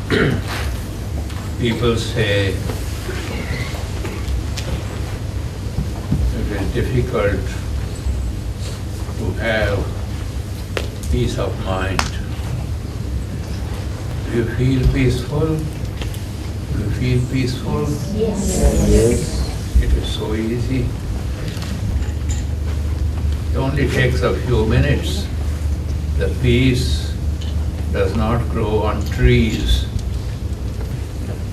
People say it is difficult to have peace of mind. Do you feel peaceful? Do you feel peaceful? Yes. It is so easy. It only takes a few minutes. The peace does not grow on trees.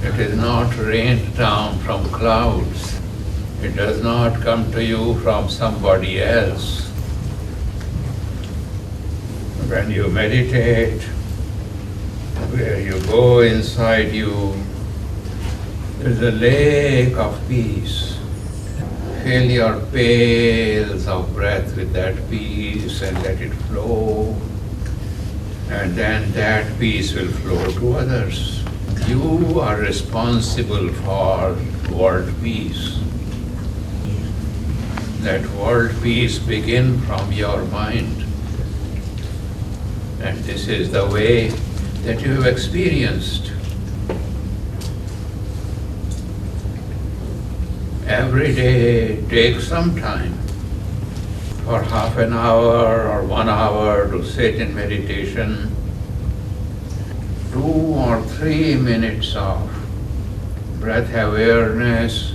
It is not rained down from clouds. It does not come to you from somebody else. When you meditate, where you go inside you, there's a lake of peace. Fill your pails of breath with that peace and let it flow. And then that peace will flow to others. You are responsible for world peace. Let world peace begin from your mind. And this is the way that you have experienced. Every day take some time for half an hour or 1 hour to sit in meditation. 2 or 3 minutes of breath awareness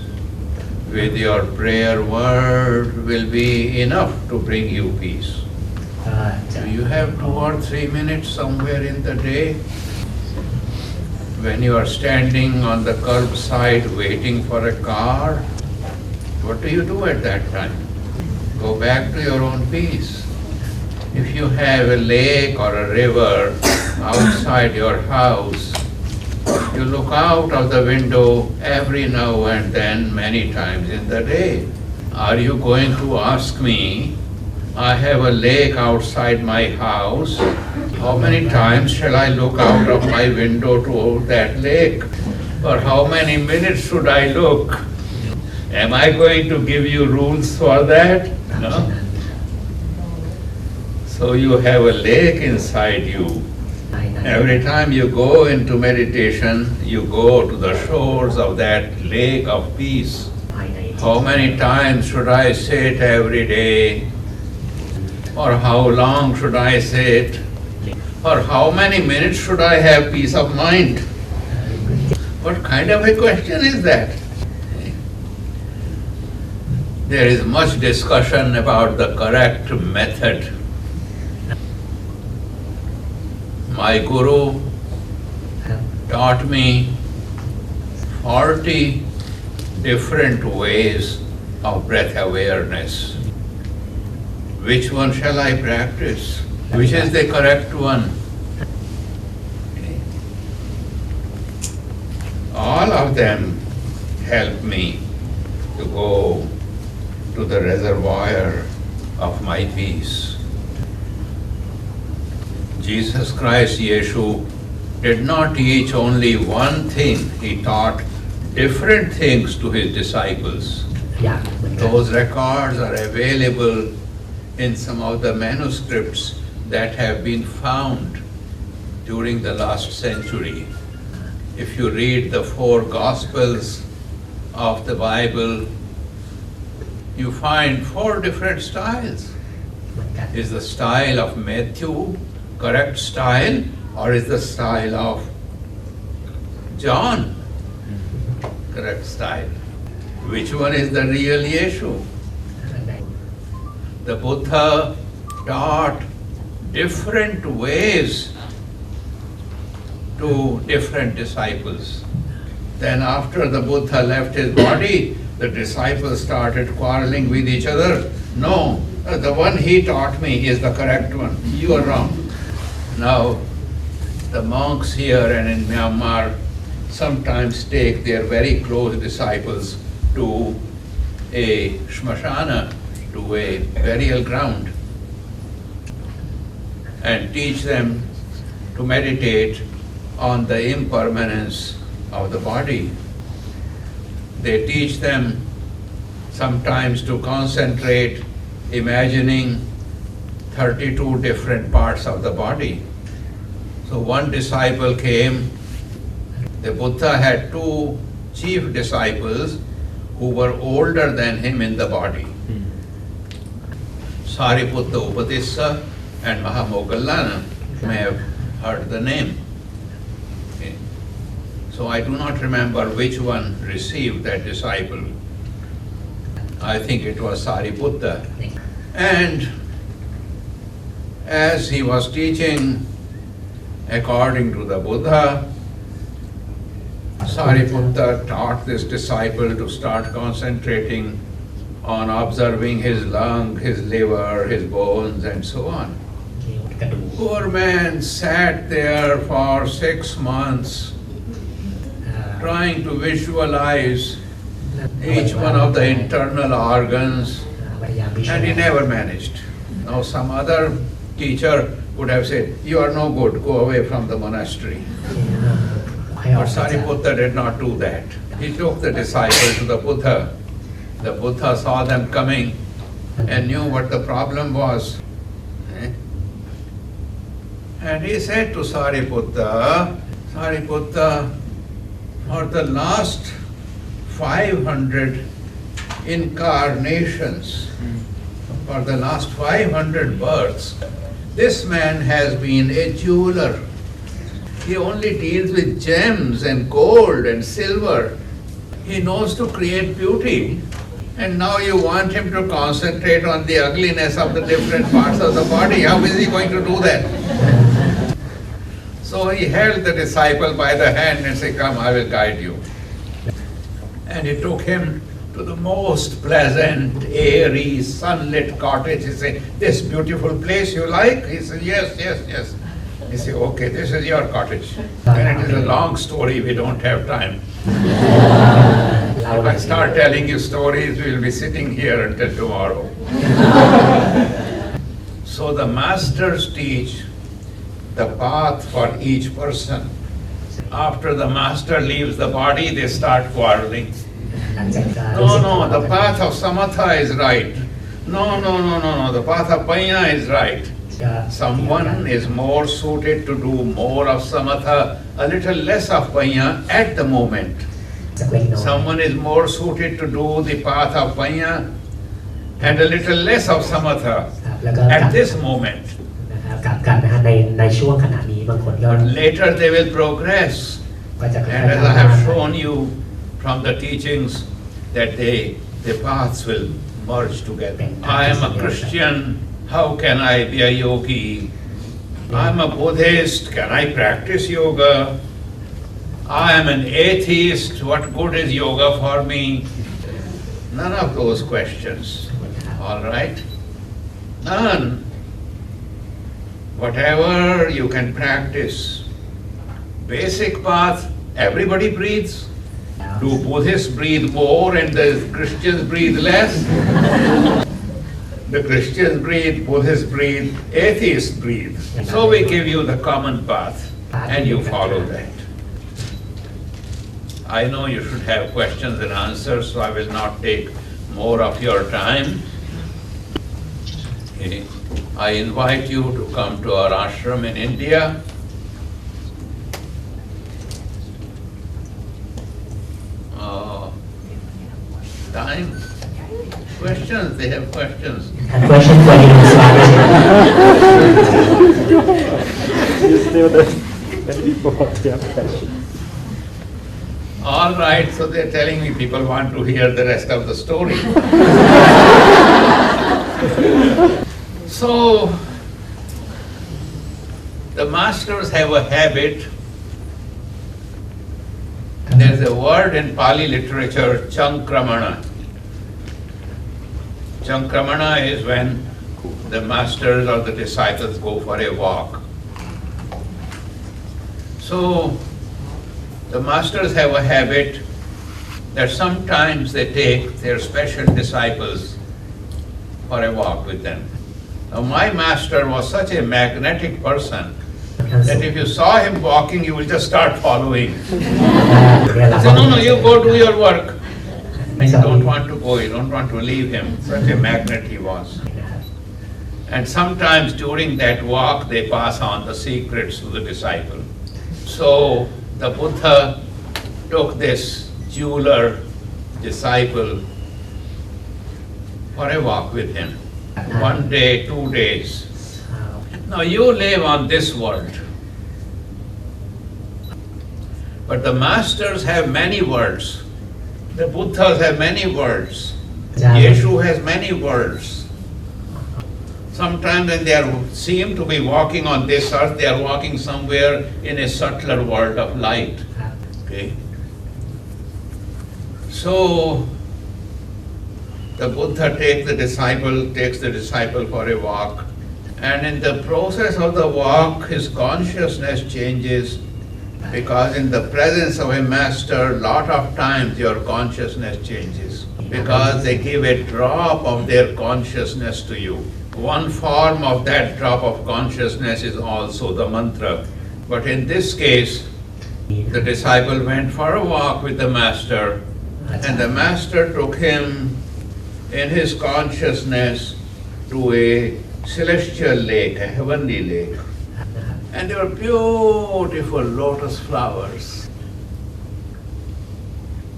with your prayer word will be enough to bring you peace. Do you have 2 or 3 minutes somewhere in the day? When you are standing on the curbside waiting for a car, what do you do at that time? Go back to your own peace. If you have a lake or a river outside your house, you look out of the window every now and then, many times in the day. Are you going to ask me, I have a lake outside my house, how many times shall I look out of my window to that lake? Or how many minutes should I look? Am I going to give you rules for that? No. So you have a lake inside you. Every time you go into meditation, you go to the shores of that lake of peace. How many times should I sit every day? Or how long should I sit? Or how many minutes should I have peace of mind? What kind of a question is that? There is much discussion about the correct method. My guru taught me 40 different ways of breath awareness. Which one shall I practice? Which is the correct one? All of them help me to go to the reservoir of my peace. Jesus Christ, Yeshu, did not teach only one thing. He taught different things to his disciples. Those records are available in some of the manuscripts that have been found during the last century. If you read the 4 Gospels of the Bible, you find 4 different styles. Is the style of Matthew correct style, or is the style of John correct style? Which one is the real Yeshu? The Buddha taught different ways to different disciples. Then after the Buddha left his body, the disciples started quarreling with each other. No, the one he taught me is the correct one. You are wrong. Now, the monks here and in Myanmar sometimes take their very close disciples to a shmashana, to a burial ground, and teach them to meditate on the impermanence of the body. They teach them sometimes to concentrate, imagining 32 different parts of the body. So one disciple came The Buddha had two chief disciples who were older than him in the body. Sariputta Upadissa and Mahamoggallana. You may have heard the name. Okay. So I do not remember which one received that disciple. I think it was Sariputta. And as he was teaching according to the Buddha, Sariputta taught this disciple to start concentrating on observing his lung, his liver, his bones, and so on. Poor man sat there for 6 months trying to visualize each one of the internal organs, and he never managed. Now some other teacher would have said, "You are no good, go away from the monastery." But Sariputta did not do that. He took the disciple to the Buddha. The Buddha saw them coming and knew what the problem was. And he said to Sariputta, "Sariputta, for the last 500 incarnations, for the last 500 births, this man has been a jeweler. He only deals with gems and gold and silver. He knows to create beauty. And now you want him to concentrate on the ugliness of the different parts of the body. How is he going to do that?" So he held the disciple by the hand and said, "Come, I will guide you." And he took him to the most pleasant, airy, sunlit cottage. He said, "This beautiful place you like?" He said, "Yes, yes, yes." He said, "Okay, this is your cottage." And it is a long story, we don't have time. If I start telling you stories, we will be sitting here until tomorrow. So the masters teach the path for each person. After the master leaves the body, they start quarreling. No, the path of samatha is right. No, the path of panya is right. Someone is more suited to do more of samatha, a little less of panya at the moment. Someone is more suited to do the path of panya and a little less of samatha at this moment. But later they will progress. And as I have shown you from the teachings, that the paths will merge together. I am a Christian, how can I be a yogi? I am a Buddhist, can I practice yoga? I am an atheist, what good is yoga for me? None of those questions, all right? None. Whatever you can practice. Basic path, everybody breathes. Do Buddhists breathe more and the Christians breathe less? The Christians breathe, Buddhists breathe, atheists breathe. So we give you the common path and you follow that. I know you should have questions and answers, so I will not take more of your time. Okay. I invite you to come to our ashram in India. Time? Questions? They have questions. A question for you, Swami. You still the people want to have questions. All right, so they're telling me people want to hear the rest of the story. So, the masters have a habit. There's a word in Pali literature, chankramana. Chankramana is when the masters or the disciples go for a walk. So, the masters have a habit that sometimes they take their special disciples for a walk with them. Now, my master was such a magnetic person that if you saw him walking, you will just start following. I said, no, you go do your work. You don't want to go, you don't want to leave him. Such a magnet he was. And sometimes during that walk, they pass on the secrets to the disciple. So the Buddha took this jeweler disciple for a walk with him. 1 day, 2 days. Now you live on this world. But the masters have many worlds. The Buddhas have many worlds. Yeshu has many worlds. Sometimes when they seem to be walking on this earth, they are walking somewhere in a subtler world of light. Okay? So the Buddha takes the disciple for a walk, and in the process of the walk, his consciousness changes, because in the presence of a master, lot of times your consciousness changes, because they give a drop of their consciousness to you. One form of that drop of consciousness is also the mantra. But in this case, the disciple went for a walk with the master, and the master took him in his consciousness to a celestial lake, a heavenly lake. And there were beautiful lotus flowers.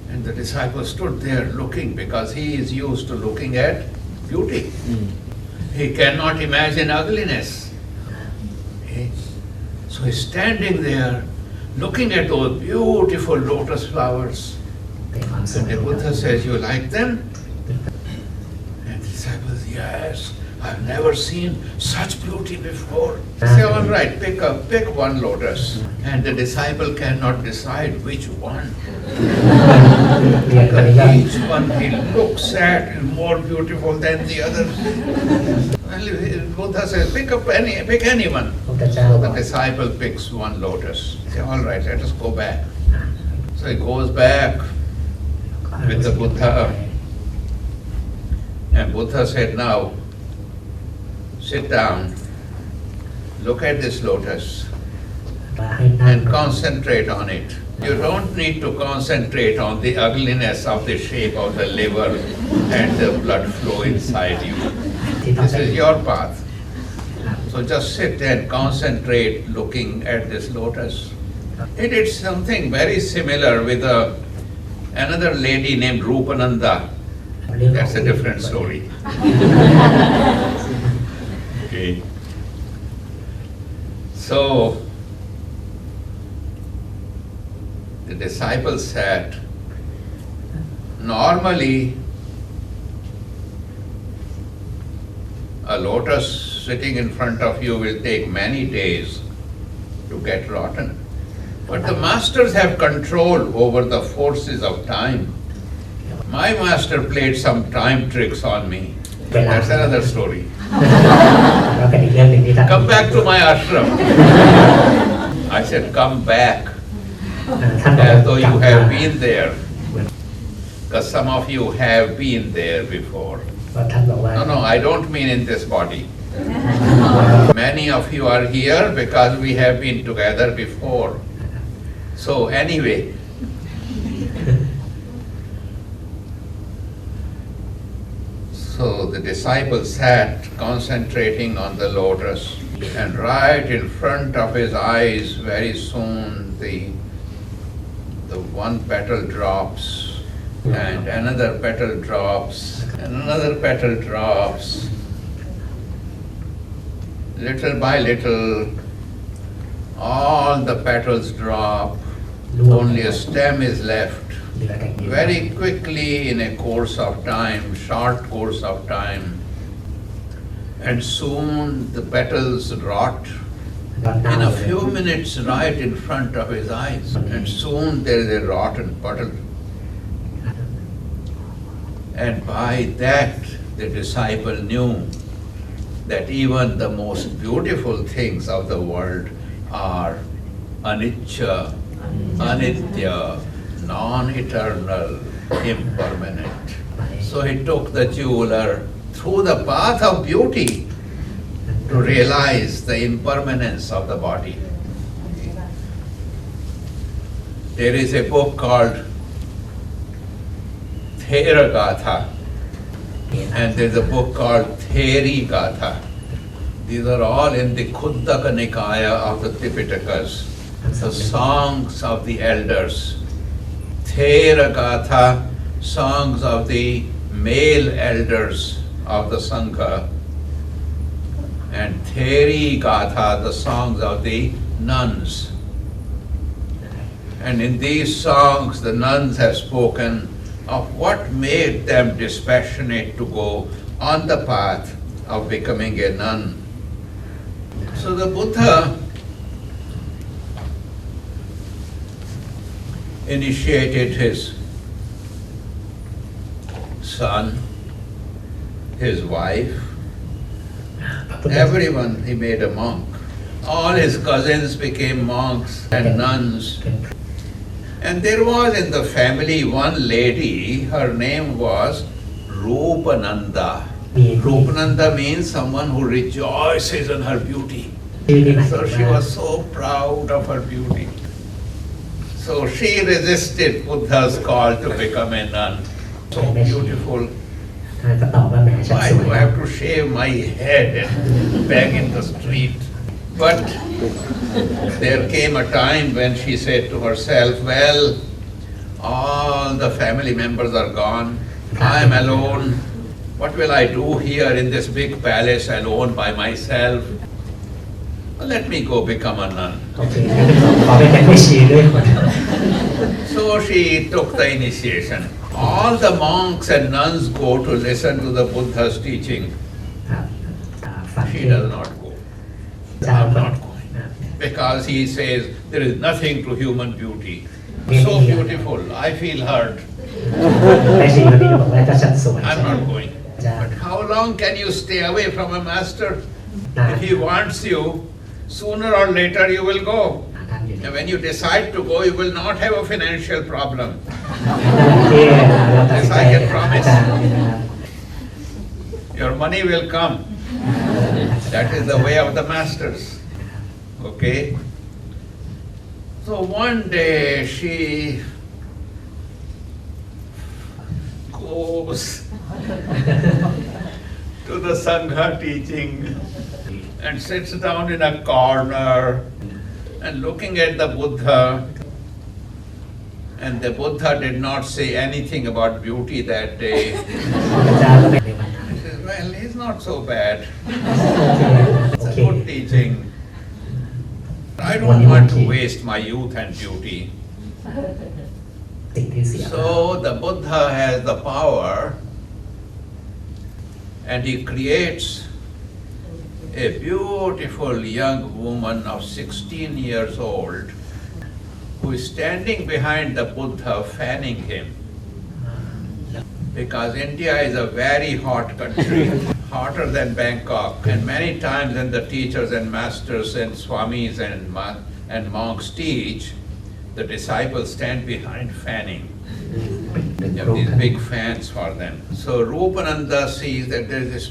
And the disciple stood there looking, because he is used to looking at beauty. He cannot imagine ugliness. Okay? So he's standing there looking at those beautiful lotus flowers. And the Buddha says, "You like them?" And the disciple says, "Yes, I've never seen such beauty before." Say, "All right, pick one lotus." And the disciple cannot decide which one. Each one he looks at is more beautiful than the other. And Buddha says, pick any one. So the disciple picks one lotus. Say, "All right, let us go back." So he goes back with the Buddha. And Buddha said, "Now, sit down, look at this lotus and concentrate on it. You don't need to concentrate on the ugliness of the shape of the liver and the blood flow inside you. This is your path. So just sit and concentrate looking at this lotus." He did something very similar with another lady named Rupananda. That's a different story. Okay. So the disciple sat. Normally, a lotus sitting in front of you will take many days to get rotten. But the masters have control over the forces of time. My master played some time tricks on me. That's another story. Come back to my ashram. I said, "Come back, as though you have been there." Because some of you have been there before. No, I don't mean in this body. Many of you are here because we have been together before. So anyway, so the disciple sat concentrating on the lotus, and right in front of his eyes, very soon the one petal drops, and another petal drops, and another petal drops. Little by little, all the petals drop, only a stem is left. Very quickly, in a course of time, short course of time, and soon the petals rot in a few minutes right in front of his eyes, and soon there is a rotten petal. And by that, the disciple knew that even the most beautiful things of the world are anicca, anitya, non-eternal, impermanent. So he took the jeweler through the path of beauty to realize the impermanence of the body. There is a book called Theragatha, and there is a book called Therigatha. These are all in the Khuddaka Nikaya of the Tipitakas, the songs of the elders. Theragatha, songs of the male elders of the Sangha, and Therigatha, the songs of the nuns. And in these songs, the nuns have spoken of what made them dispassionate to go on the path of becoming a nun. So the Buddha initiated his son, his wife, everyone he made a monk. All his cousins became monks and nuns. And there was in the family one lady, her name was Rupananda. Rupananda means someone who rejoices in her beauty. So she was so proud of her beauty. So she resisted Buddha's call to become a nun. So beautiful. ก็ตอบว่าแหมฉัน Why ส do วย I have to shave my head and beg in the street? But there came a time when she said to herself, well, all the family members are gone. I am alone. What will I do here in this big palace alone by myself? Well, let me go become a nun. โอเคขอไปเป็นแม่ชีด้วยคน So she took the initiation. All the monks and nuns go to listen to the Buddha's teaching. ครับฟัง She เทศ does not go. เจ้า I'm ก็ not going. Because he says there is nothing to human beauty. So beautiful. I feel hurt. แม่ชีคนนี้ก็บอกว่าถ้าฉันสวย I'm not going. เจ้า But how long can you stay away from a master? If he wants you, sooner or later you will go. ทำอยู่ And when you decide to go, you will not have a financial problem. ที่เราตัดสินใจอาจารย์นะครับ Your money will come. That is the way of the masters. Okay? So one day she goes to the Sangha teaching and sits down in a corner and looking at the Buddha. And the Buddha did not say anything about beauty that day. อาจารย์ก็เป็นในวันนั้น He says, well, he's not so bad. โอ It's เค a good teaching. I don't want to waste my youth and beauty. สิ่งที่เสีย So the Buddha has the power and he creates a beautiful young woman of 16 years old who is standing behind the Buddha fanning him. Because India is a very hot country, hotter than Bangkok, and many times when the teachers and masters and swamis and monks teach, the disciples stand behind fanning. They have these big fans for them. So Rupananda sees that there is this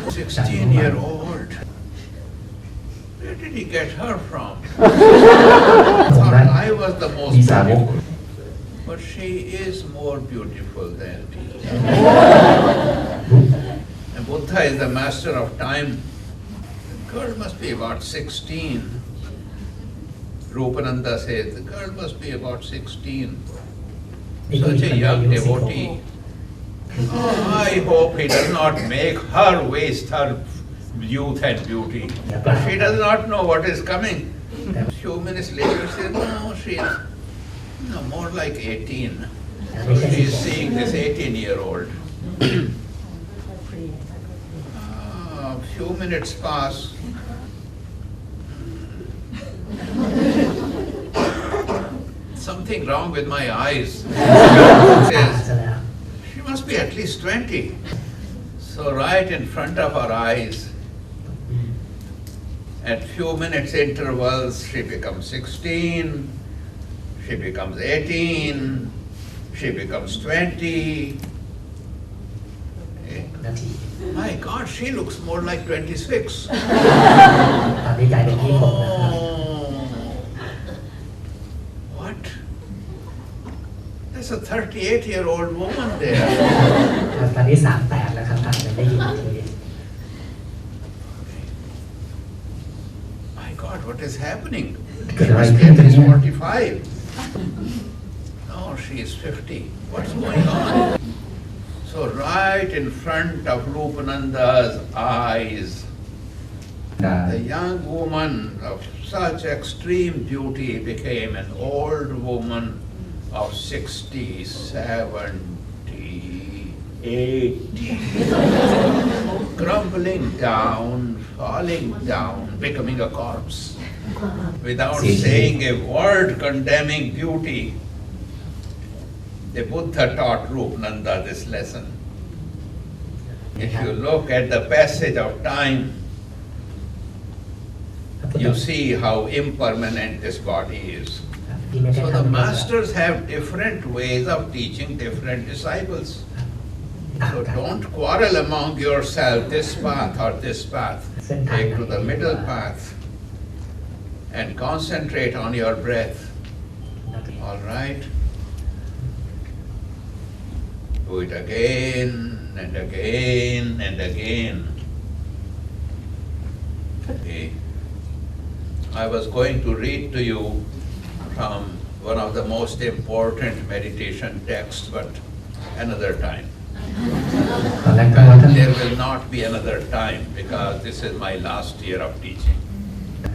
16-year-old. Where did he get her from? Thought I was the most มีสาวก beautiful. But she is more beautiful than me. And Buddha is the master of time. The girl must be about 16. Rupananda says the girl must be about 16. Such a young devotee. I hope he does not make her waste her youth and beauty. But she does not know what is coming. A few minutes later, she says, no, she is more like 18. So she is seeing this 18-year-old. A few minutes pass. Something wrong with my eyes. Says, ซะแล้ว she must be at least 20. So right in front of her eyes, at few minutes intervals, she becomes 16, she becomes 18, she becomes 20. นาที My God, she looks more like 26. ตอนนี้กลายเป็น26แล้วครับ What? There's a 38-year-old woman there. ตอนนี้38แล้วครับท่านได้ยินที My God, what is happening? Got She it must right. be at least 45. No, she is 50. What's going on? So right in front of Rupananda's eyes, the young woman of such extreme beauty became an old woman of 60, 70, 80, crumbling down, falling down, becoming a corpse, without saying a word condemning beauty. The Buddha taught Rupananda this lesson. If you look at the passage of time, you see how impermanent this body is. So the masters have different ways of teaching different disciples. So don't quarrel among yourself, this path or this path. Take to the middle path and concentrate on your breath. All right? Do it again and again and again. Okay. I was going to read to you from one of the most important meditation texts, but another time. There will not be another time because this is my last year of teaching.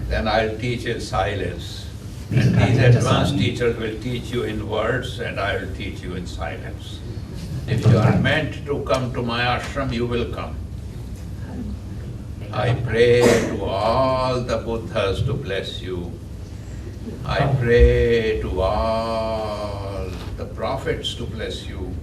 Then I'll teach in silence. And these advanced teachers will teach you in words and I will teach you in silence. If you are meant to come to my ashram, you will come. I pray to all the Buddhas to bless you. I pray to all the prophets to bless you.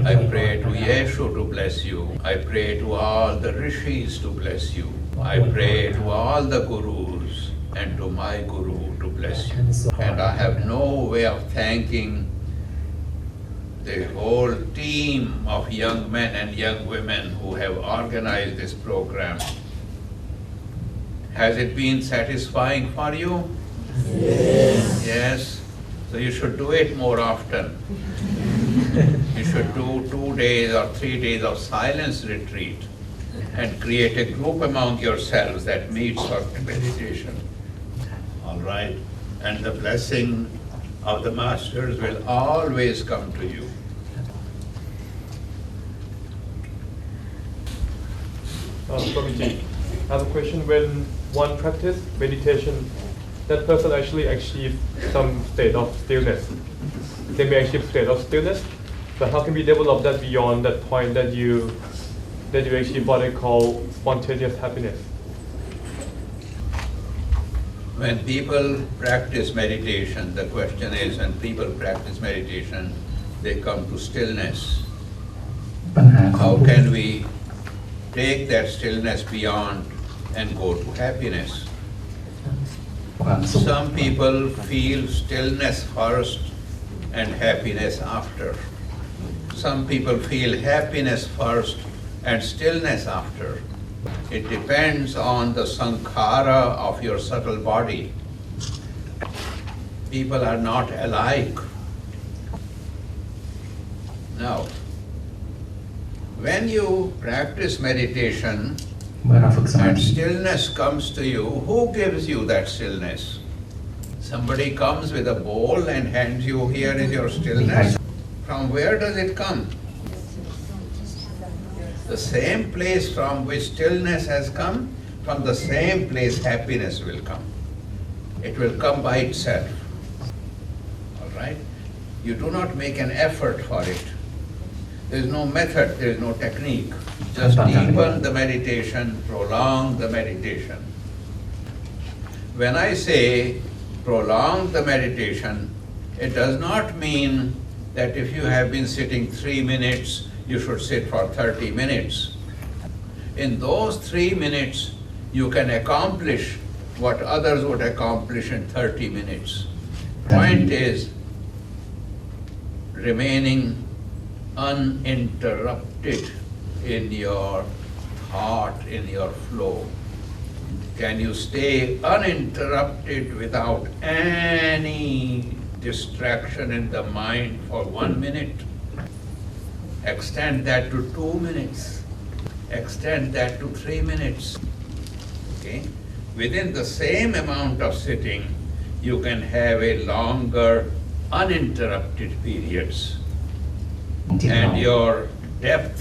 I pray to Yeshu to bless you. I pray to all the rishis to bless you. I pray to all the gurus and to my guru to bless you. And I have no way of thanking the whole team of young men and young women who have organized this program. Has it been satisfying for you? Yes. Yes? So you should do it more often. You should do 2 days or 3 days of silence retreat and create a group among yourselves that meets for meditation. All right? And the blessing of the masters will always come to you. Swamiji, I have a question. When one practices meditation, that person actually achieves some state of stillness. They may achieve state of stillness, but how can we develop that beyond that point that you achieve what they call spontaneous happiness? When people practice meditation, the question is, when people practice meditation, they come to stillness. How can we take that stillness beyond and go to happiness? Some people feel stillness first and happiness after. Some people feel happiness first and stillness after. It depends on the sankhara of your subtle body. People are not alike. Now, when you practice meditation and stillness comes to you, who gives you that stillness? Somebody comes with a bowl and hands you, here is your stillness. From where does it come? The same place from which stillness has come, from the same place happiness will come. It will come by itself. All right? You do not make an effort for it. There is no method, there is no technique. Just deepen the meditation, prolong the meditation. When I say prolong the meditation, it does not mean that if you have been sitting 3 minutes, you should sit for 30 minutes. In those 3 minutes, you can accomplish what others would accomplish in 30 minutes. Point is remaining uninterrupted in your thought, in your flow. Can you stay uninterrupted without any distraction in the mind for 1 minute? Extend that to 2 minutes. Extend that to 3 minutes. Okay? within the same amount of sitting, you can have a longer, uninterrupted periods. จิตเรา And your depth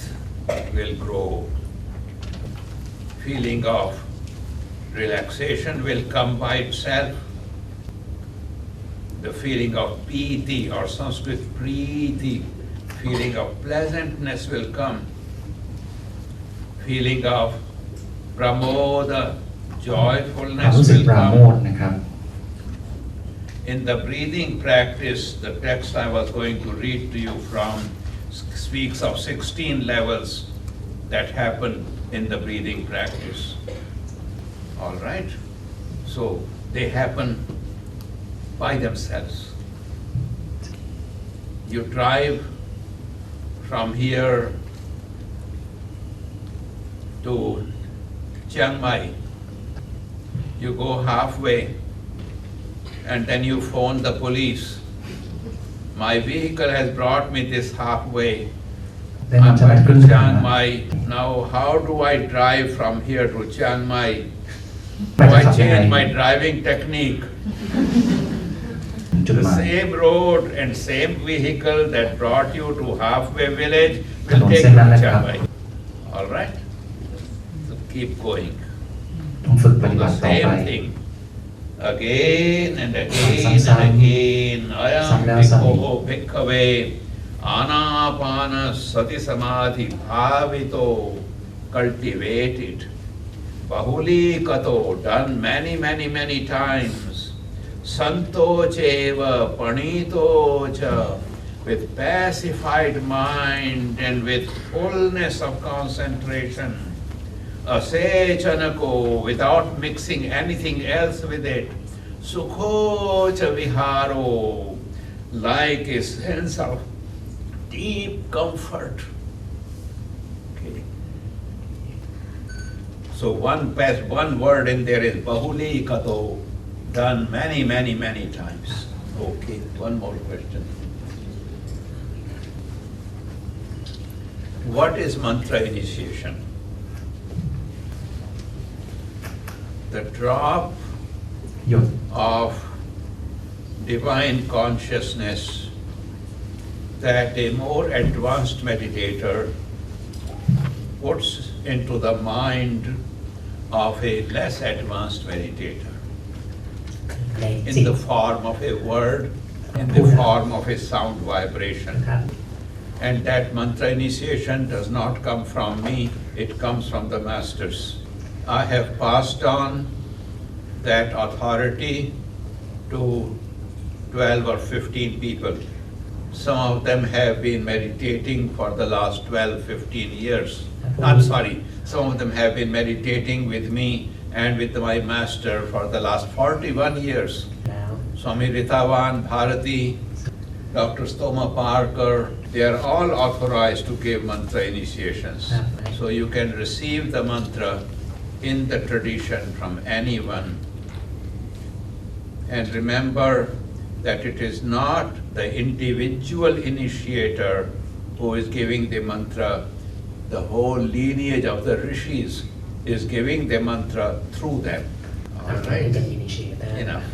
will grow. Feeling of relaxation will come by itself. The feeling of piti or Sanskrit priti, feeling of pleasantness will come. Feeling of pramoda, ความ joyfulness รู้สึก will ปราโม come. ทย์นะครับ In the breathing practice, the text I was going to read to you from speaks of 16 levels that happen in the breathing practice. All right? So they happen by themselves. You drive from here to Chiang Mai. You go halfway and then you phone the police. My vehicle has brought me this halfway. ได้นำ I'm จะมา going ครึ่ to งทาง Chiang Mai. Now, how do I drive from here to Chiang Mai? ไม่ Do จะ I ขับยังไง change my driving technique? จุด The หมาย same road and same vehicle that brought you to halfway village will ถนน take เส้น you นั้น to แหละค Chiang รับ Mai. All right? So keep going. ต้องฝึกป Do ฏิบั the ติต่อไป same thing. Again and again and Sam-sam. again. Ayam Sam-sam. bhikkho bhikkhave anapana sati samadhi bhavito cultivated. Bahuli kato done many times. Santo cheva panito cha, with pacified mind and with fullness of concentration. Asechanako, without mixing anything else with it. Sukho cha viharo, like a sense of deep comfort. Okay. So one word in there is bahuli kato, done many times. Okay, one more question. What is mantra initiation? The drop หยด of divine consciousness that a more advanced meditator puts into the mind of a less advanced meditator ใน in จิต the form of a word, in the form of a sound vibration. นะครับ And that mantra initiation does not come from me, it comes from the masters. I have passed on that authority to 12 or 15 people. Some of them have been meditating for the last 12, 15 years. I'm sorry, some of them have been meditating with me and with my master for the last 41 years. แล้ว Swami Rithavan, Bharati, Dr. Stoma Parker, they are all authorized to give mantra initiations. Right. So you can receive the mantra in the tradition from anyone. And remember that it is not the individual initiator who is giving the mantra. The whole lineage of the rishis is giving the mantra through them. All เรา right? จะ initiate ได้ Enough.